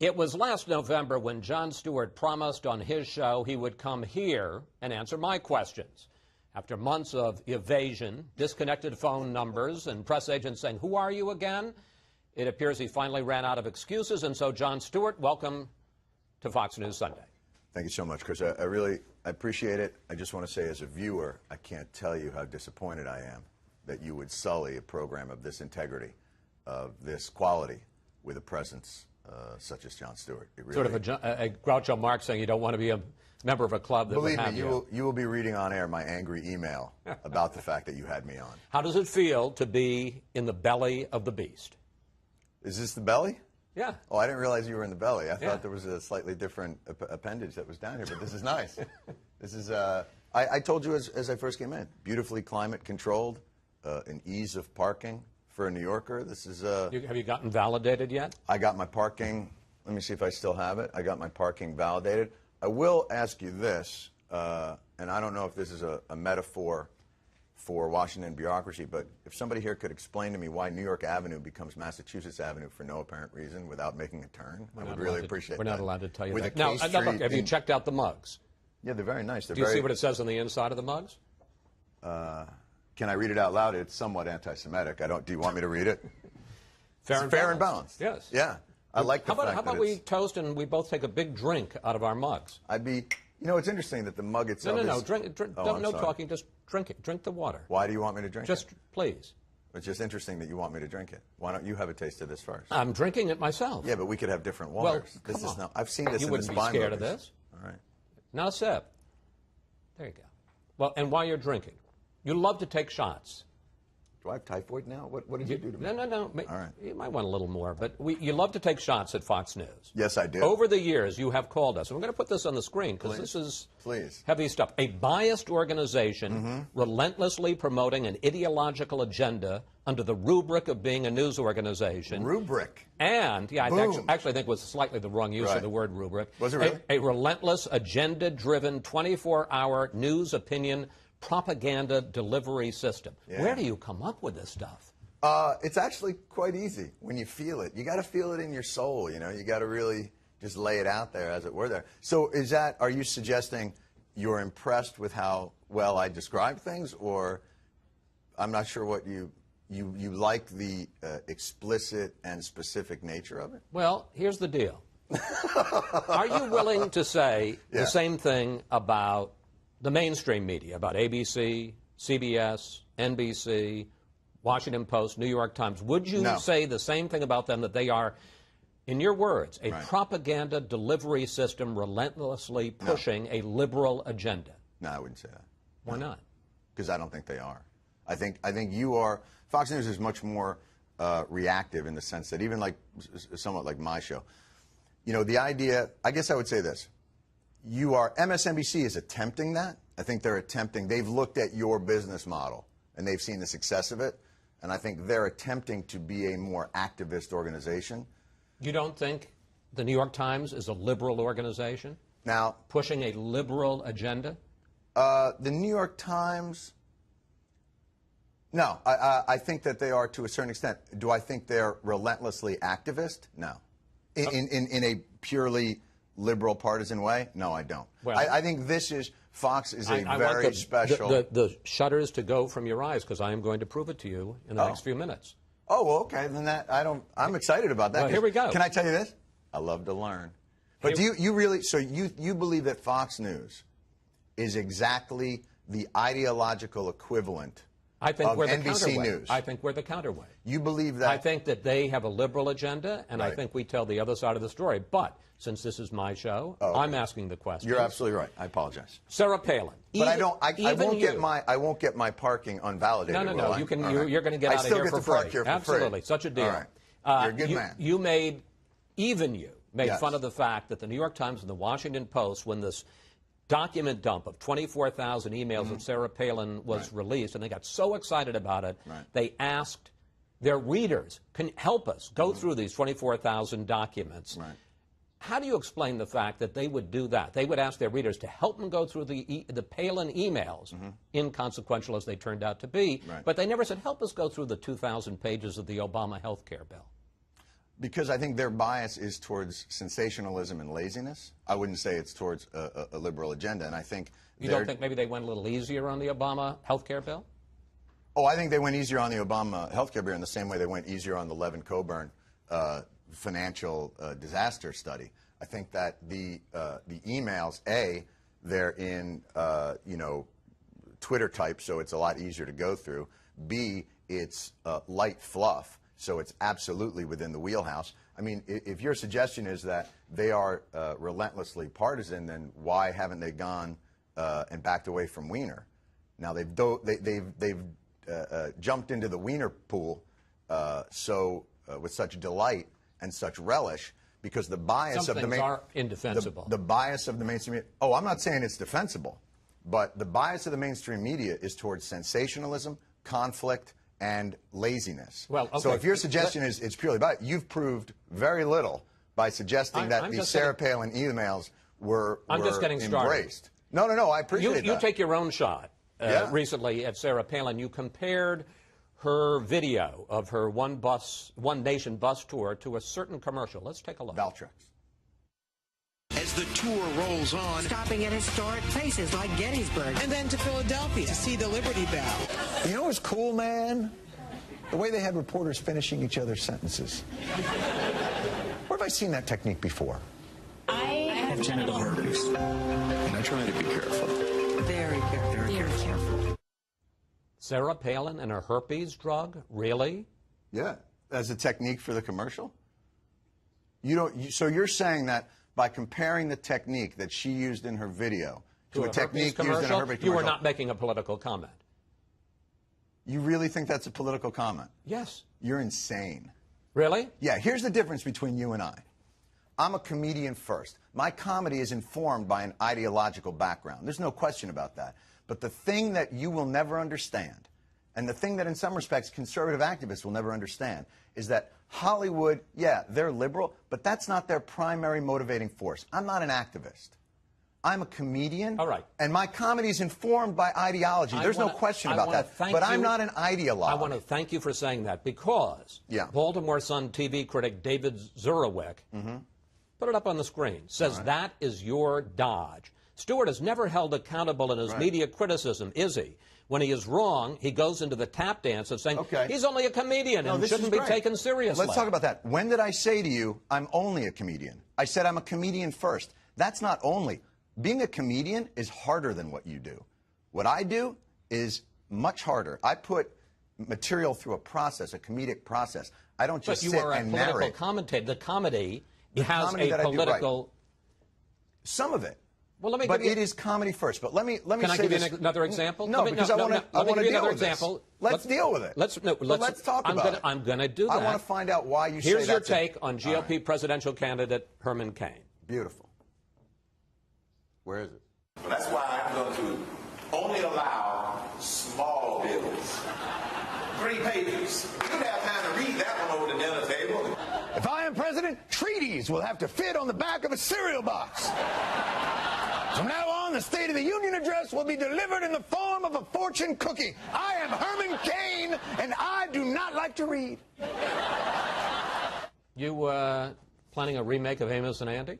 It was last November when Jon Stewart promised on his show he would come here and answer my questions. After months of evasion, disconnected phone numbers, and press agents saying, "Who are you again?" it appears he finally ran out of excuses. And so, Jon Stewart, welcome to Fox News Sunday. Thank you so much, Chris. I really appreciate it. I just want to say, as a viewer, I can't tell you how disappointed I am that you would sully a program of this integrity, of this quality, with a presence such as Jon Stewart. It really, sort of a Groucho Marx saying you don't want to be a member of a club that believe would have me, you will be reading on air my angry email about the fact that you had me on. How does it feel to be in the belly of the beast? Is this the belly? Yeah. Oh, I didn't realize you were in the belly. I thought there was a slightly different appendage that was down here, but this is nice. This is, I told you as I first came in, beautifully climate controlled, an ease of parking for a New Yorker. This is, have you gotten validated yet? I got my parking, let me see if I still have it. I got my parking validated. I will ask you this, and I don't know if this is a metaphor for Washington bureaucracy, but if somebody here could explain to me why New York Avenue becomes Massachusetts Avenue for no apparent reason without making a turn, I would really appreciate that. We're not allowed to tell you With that. a Now, K look, Street have you checked out the mugs? Yeah, they're very nice. Do you see what it says on the inside of the mugs? Can I read it out loud? It's somewhat anti-Semitic. Do you want me to read it? Fair and balanced. Yes. Yeah. I like the fact How about we toast and we both take a big drink out of our mugs? I'd be, you know, it's interesting that the mug itself No, is... drink, no talking, just drink it. Drink the water. Why do you want me to drink it? Just, please. It's just interesting that you want me to drink it. Why don't you have a taste of this first? I'm drinking it myself. Yeah, but we could have different waters. Well, come on. I've seen this you in the spy wouldn't be scared movies. of this. All right. Now a sip. There you go. Well, and while you're drinking, you love to take shots. Do I have typhoid now? What did you do to me? No. All right. You might want a little more, but you love to take shots at Fox News. Yes, I do. Over the years, you have called us, and we're going to put this on the screen because this is heavy stuff. A biased organization relentlessly promoting an ideological agenda under the rubric of being a news organization. Rubric. And, yeah, I actually think it was slightly the wrong use of the word rubric. Was it really? A relentless, agenda-driven, 24-hour news opinion propaganda delivery system. Yeah. Where do you come up with this stuff? It's actually quite easy when you feel it. You got to feel it in your soul, you know. You got to really just lay it out there, as it were there. So are you suggesting you're impressed with how well I describe things, or I'm not sure what you like the explicit and specific nature of it? Well, here's the deal. Are you willing to say the same thing about the mainstream media, about ABC, CBS, NBC, Washington Post, New York Times? Would you say the same thing about them, that they are, in your words, a propaganda delivery system relentlessly pushing a liberal agenda? No, I wouldn't say that. Why not? Because I don't think they are. I think you are. Fox News is much more reactive in the sense that even somewhat like my show, you know, the idea, I guess I would say this. MSNBC is attempting that. I think they're attempting. They've looked at your business model, and they've seen the success of it, and I think they're attempting to be a more activist organization. You don't think the New York Times is a liberal organization? Now, pushing a liberal agenda? The New York Times, no. I think that they are to a certain extent. Do I think they're relentlessly activist? No. In a purely liberal partisan way? No, I don't. Well, I think Fox is a very special... the shutters to go from your eyes, because I am going to prove it to you in the next few minutes. Oh, well, okay. Then I'm excited about that. Well, here we go. Can I tell you this? I love to learn. But do you really, so you believe that Fox News is exactly the ideological equivalent of NBC News? I think we're the counterweight. You believe that? I think that they have a liberal agenda, and I think we tell the other side of the story. But since this is my show, I'm asking the question. You're absolutely right. I apologize. Sarah Palin. But I won't get my parking unvalidated. No. You're going to get out of here for free. I still get to park here for free. Absolutely. Such a deal. All right. You're a good man. You made fun of the fact that the New York Times and the Washington Post, when this document dump of 24,000 emails of Sarah Palin was released, and they got so excited about it, they asked their readers, can help us go through these 24,000 documents. How do you explain the fact that they would do that? They would ask their readers to help them go through the Palin emails, inconsequential as they turned out to be, but they never said, help us go through the 2,000 pages of the Obama health care bill. Because I think their bias is towards sensationalism and laziness. I wouldn't say it's towards a liberal agenda. And I think you don't think maybe they went a little easier on the Obama health care bill? Oh, I think they went easier on the Obama health care bill in the same way they went easier on the Levin-Coburn financial disaster study. I think that the emails, A, they're in Twitter type, so it's a lot easier to go through. B, it's light fluff, so it's absolutely within the wheelhouse. I mean, if your suggestion is that they are relentlessly partisan, then why haven't they gone and backed away from Weiner? Now they've jumped into the Weiner pool with such delight and such relish, because the bias Some of the things are indefensible. The bias of the mainstream media. Oh, I'm not saying it's defensible, but the bias of the mainstream media is towards sensationalism, conflict, and laziness. Well, okay. So if your suggestion is it's purely about it, you've proved very little by suggesting that the Sarah Palin emails were just getting embraced. No, I appreciate that. You take your own shot. Recently at Sarah Palin, you compared her video of her One Nation bus tour to a certain commercial. Let's take a look. Valtrex. As the tour rolls on, stopping at historic places like Gettysburg, and then to Philadelphia to see the Liberty Bell. You know what's cool, man? The way they had reporters finishing each other's sentences. Where have I seen that technique before? I have genital herpes, and I try to be careful. Very careful. Very careful. Sarah Palin and her herpes drug? Really? Yeah, as a technique for the commercial? So you're saying that by comparing the technique that she used in her video to a technique used in a herpes commercial, you were not making a political comment? You really think that's a political comment? Yes. You're insane. Really? Yeah, here's the difference between you and I. I'm a comedian first. My comedy is informed by an ideological background. There's no question about that. But the thing that you will never understand, and the thing that in some respects conservative activists will never understand, is that Hollywood, yeah, they're liberal, but that's not their primary motivating force. I'm not an activist. I'm a comedian. All right. And my comedy is informed by ideology. There's no question about that. But I'm not an ideologue. I want to thank you for saying that, because Baltimore Sun TV critic David Zurawik, put it up on the screen, says that is your dodge. Stewart is never held accountable in his media criticism, is he? When he is wrong, he goes into the tap dance of saying he's only a comedian and shouldn't be taken seriously. Let's talk about that. When did I say to you, I'm only a comedian? I said I'm a comedian first. That's not only. Being a comedian is harder than what you do. What I do is much harder. I put material through a process, a comedic process. I don't just sit and narrate. But you are a political commentator. The comedy has a political... Some of it. Well, but it is comedy first. But let me Can I give you another example? No, because I want to deal with this. Let's deal with it. Let's talk about it. I'm going to do that. I want to find out why you say Here's your take on GOP presidential candidate Herman Cain. Beautiful. Where is it? Well, that's why I'm going to only allow small bills. 3 pages. You don't have time to read that one over the dinner table. If I am president, treaties will have to fit on the back of a cereal box. From now on, the State of the Union address will be delivered in the form of a fortune cookie. I am Herman Cain, and I do not like to read. You planning a remake of Amos and Andy?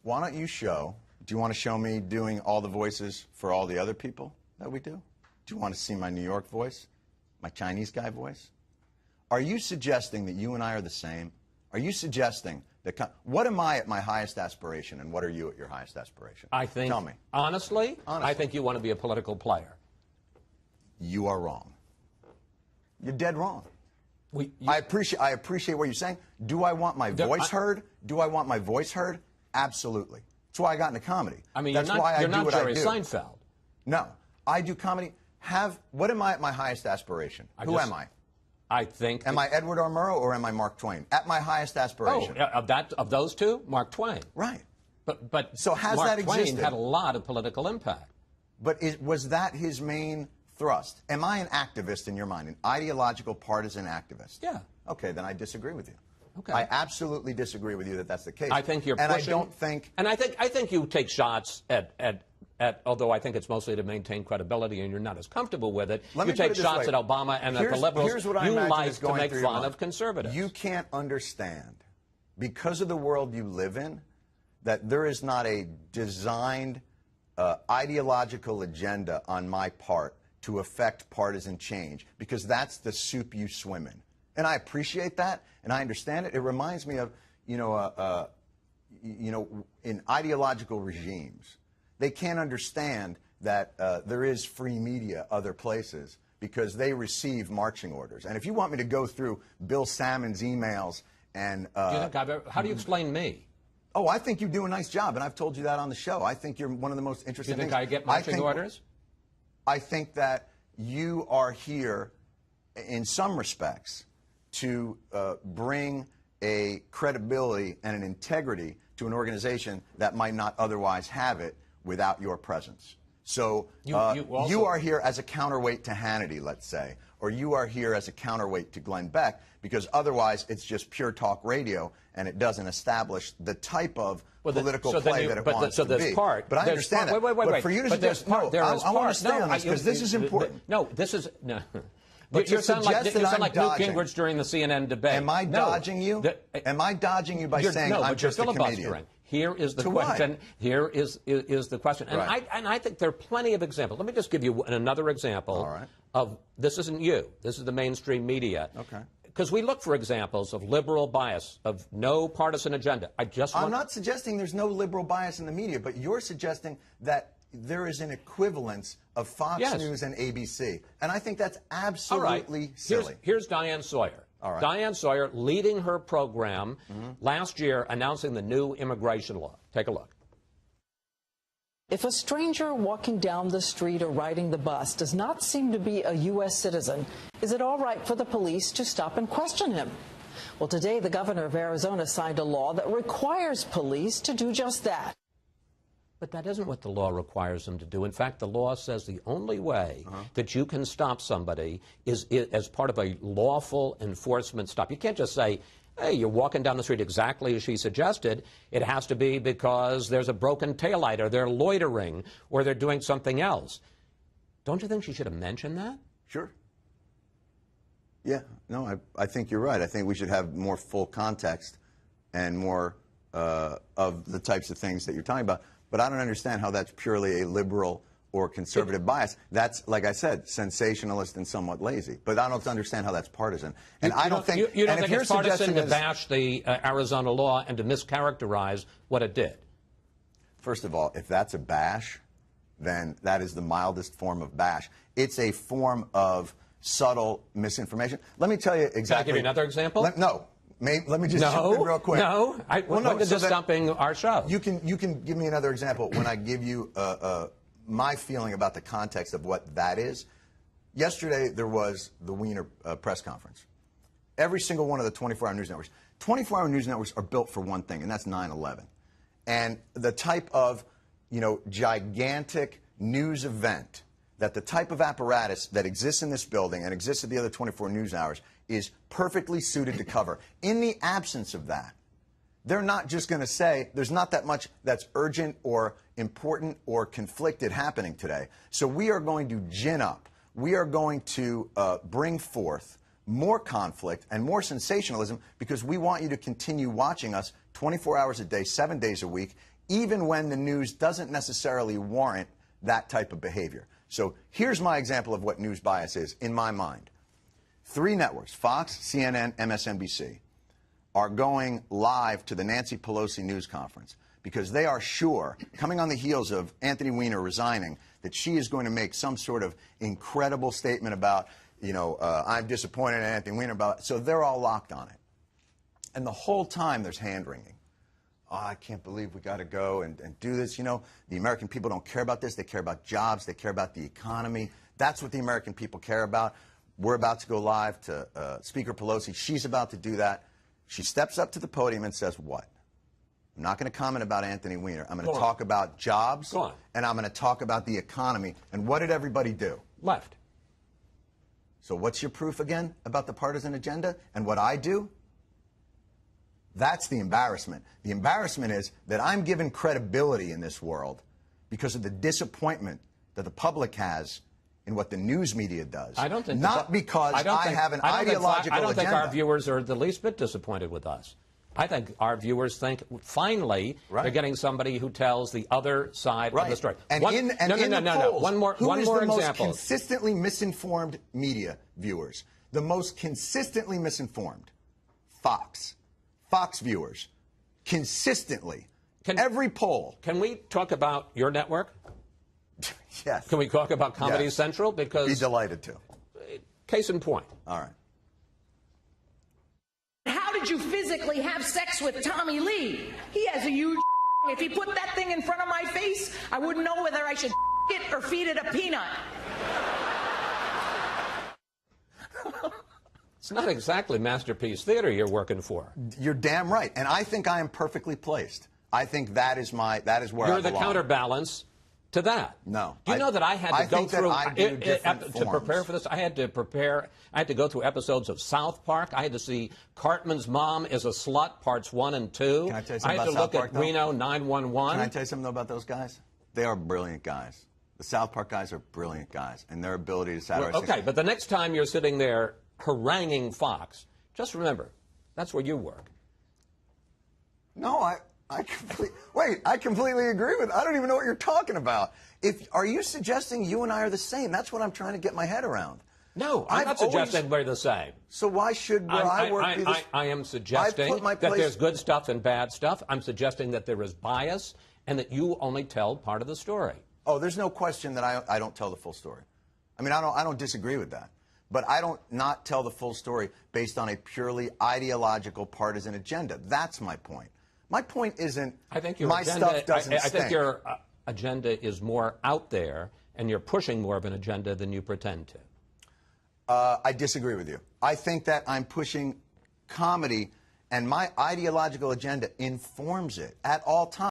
Why don't you do you want to show me doing all the voices for all the other people that we do? Do you want to see my New York voice? My Chinese guy voice? Are you suggesting that you and I are the same? Are you suggesting that... What am I at my highest aspiration, and what are you at your highest aspiration? I think... Tell me. Honestly, I think you want to be a political player. You are wrong. You're dead wrong. I appreciate what you're saying. Do I want my voice heard? Do I want my voice heard? Absolutely. That's why I got into comedy. I mean, that's why you're I do not what Jerry I do. Seinfeld. No. I do comedy. What am I at my highest aspiration? Who am I? I think... Am I Edward R. Murrow or am I Mark Twain? At my highest aspiration. Oh, of those two, Mark Twain. Right. But so has Mark that existed? Twain had a lot of political impact. But was that his main thrust? Am I an activist in your mind, an ideological partisan activist? Yeah. Okay, then I disagree with you. Okay. I absolutely disagree with you that that's the case. I think you're and pushing... I don't think... And I think you take shots at although I think it's mostly to maintain credibility and you're not as comfortable with it, Let you me put take it this shots way. at Obama and at the liberals. What I you imagine like is to going make through your fun mind. of conservatives. You can't understand, because of the world you live in, that there is not a designed ideological agenda on my part to affect partisan change, because that's the soup you swim in. And I appreciate that, and I understand it. It reminds me of, in ideological regimes, they can't understand that there is free media other places because they receive marching orders. And if you want me to go through Bill Salmon's emails and... how do you explain me? Oh, I think you do a nice job, and I've told you that on the show. I think you're one of the most interesting Do you think things. I get marching orders? I think that you are here, in some respects, to bring a credibility and an integrity to an organization that might not otherwise have it without your presence. So you are here as a counterweight to Hannity, let's say, or you are here as a counterweight to Glenn Beck, because otherwise it's just pure talk radio and it doesn't establish the type of political play that it wants to be. But I understand that. Wait. But for you to suggest, I want to stay on this because this is important. No. But you to sound suggest like I'm Newt dodging. Gingrich during the CNN debate. Am I dodging you? Am I dodging you by saying I'm just a comedian? Here is the question. Here is the question. And I think there are plenty of examples. Let me just give you another example of this isn't you. This is the mainstream media. Okay. Because we look for examples of liberal bias, of no partisan agenda. I'm not suggesting there's no liberal bias in the media, but you're suggesting that there is an equivalence of Fox News and ABC. And I think that's absolutely silly. Here's Diane Sawyer. Diane Sawyer leading her program last year announcing the new immigration law. Take a look. If a stranger walking down the street or riding the bus does not seem to be a U.S. citizen, is it all right for the police to stop and question him? Well, today the governor of Arizona signed a law that requires police to do just that. But that isn't what the law requires them to do. In fact, the law says the only way that you can stop somebody is as part of a lawful enforcement stop. You can't just say, hey, you're walking down the street exactly as she suggested. It has to be because there's a broken taillight or they're loitering or they're doing something else. Don't you think she should have mentioned that? Sure. Yeah, no, I think you're right. I think we should have more full context and more of the types of things that you're talking about. But I don't understand how that's purely a liberal or conservative bias. That's, like I said, sensationalist and somewhat lazy. But I don't understand how that's partisan. And I don't think you don't think it's partisan to bash the Arizona law and to mischaracterize what it did. First of all, if that's a bash, then that is the mildest form of bash. It's a form of subtle misinformation. Let me tell you exactly. Can I give you another example? No. Let me just jump in real quick. No. When did this dumping our show? You can give me another example when I give you my feeling about the context of what that is. Yesterday, there was the Wiener press conference. Every single one of the 24-hour news networks. 24-hour news networks are built for one thing, and that's 9/11. And the type of, gigantic news event that the type of apparatus that exists in this building and exists at the other 24 news hours is perfectly suited to cover. In the absence of that, they're not just going to say there's not that much that's urgent or important or conflicted happening today. So we are going to gin up. We are going to bring forth more conflict and more sensationalism because we want you to continue watching us 24 hours a day, 7 days a week, even when the news doesn't necessarily warrant that type of behavior. So here's my example of what news bias is in my mind. 3 networks, Fox, CNN, MSNBC, are going live to the Nancy Pelosi news conference because they are sure, coming on the heels of Anthony Weiner resigning, that she is going to make some sort of incredible statement about, I'm disappointed in Anthony Weiner about it. So they're all locked on it. And the whole time there's hand-wringing. Oh, I can't believe we got to go and do this. The American people don't care about this. They care about jobs. They care about the economy. That's what the American people care about. We're about to go live to Speaker Pelosi. She's about to do that. She steps up to the podium and says what? I'm not going to comment about Anthony Weiner. I'm going to talk about jobs, and I'm going to talk about the economy. And what did everybody do? Left. So what's your proof again about the partisan agenda and what I do? That's the embarrassment. The embarrassment is that I'm given credibility in this world because of the disappointment that the public has in what the news media does. I don't think not because I have an ideological I don't think agenda. our viewers are the least bit disappointed with us. I think our viewers think finally they're getting somebody who tells the other side of the story. And in the polls, One more who is the example. most consistently misinformed media viewers? The most consistently misinformed? Fox. Fox viewers. Consistently. Every poll. Can we talk about your network? Yes. Can we talk about Comedy Central? Because be delighted to. Case in point. All right. How did you physically have sex with Tommy Lee? He has a huge. If he put that thing in front of my face, I wouldn't know whether I should it or feed it a peanut. It's not exactly Masterpiece Theater you're working for. You're damn right. And I think I am perfectly placed. I think that is where I belong. You're the counterbalance to that. No. Do you know that I had to go through to prepare for this? I had to go through episodes of South Park. I had to see Cartman's Mom is a Slut, parts 1 and 2. Can I tell you something I had to about look South Park, at Reno 911. Can I tell you something about those guys? They are brilliant guys. The South Park guys are brilliant guys, and their ability to satirize. Well, okay, but the next time you're sitting there haranguing Fox, just remember, that's where you work. No, I completely agree with. I don't even know what you're talking about. Are you suggesting you and I are the same? That's what I'm trying to get my head around. No, I'm not suggesting we're the same. So why should I work? I am suggesting that there's good stuff and bad stuff. I'm suggesting that there is bias and that you only tell part of the story. Oh, there's no question that I don't tell the full story. I mean, I don't disagree with that. But I don't not tell the full story based on a purely ideological partisan agenda. That's my point. My point isn't my stuff doesn't stink. I think your agenda is more out there, and you're pushing more of an agenda than you pretend to. I disagree with you. I think that I'm pushing comedy, and my ideological agenda informs it at all times.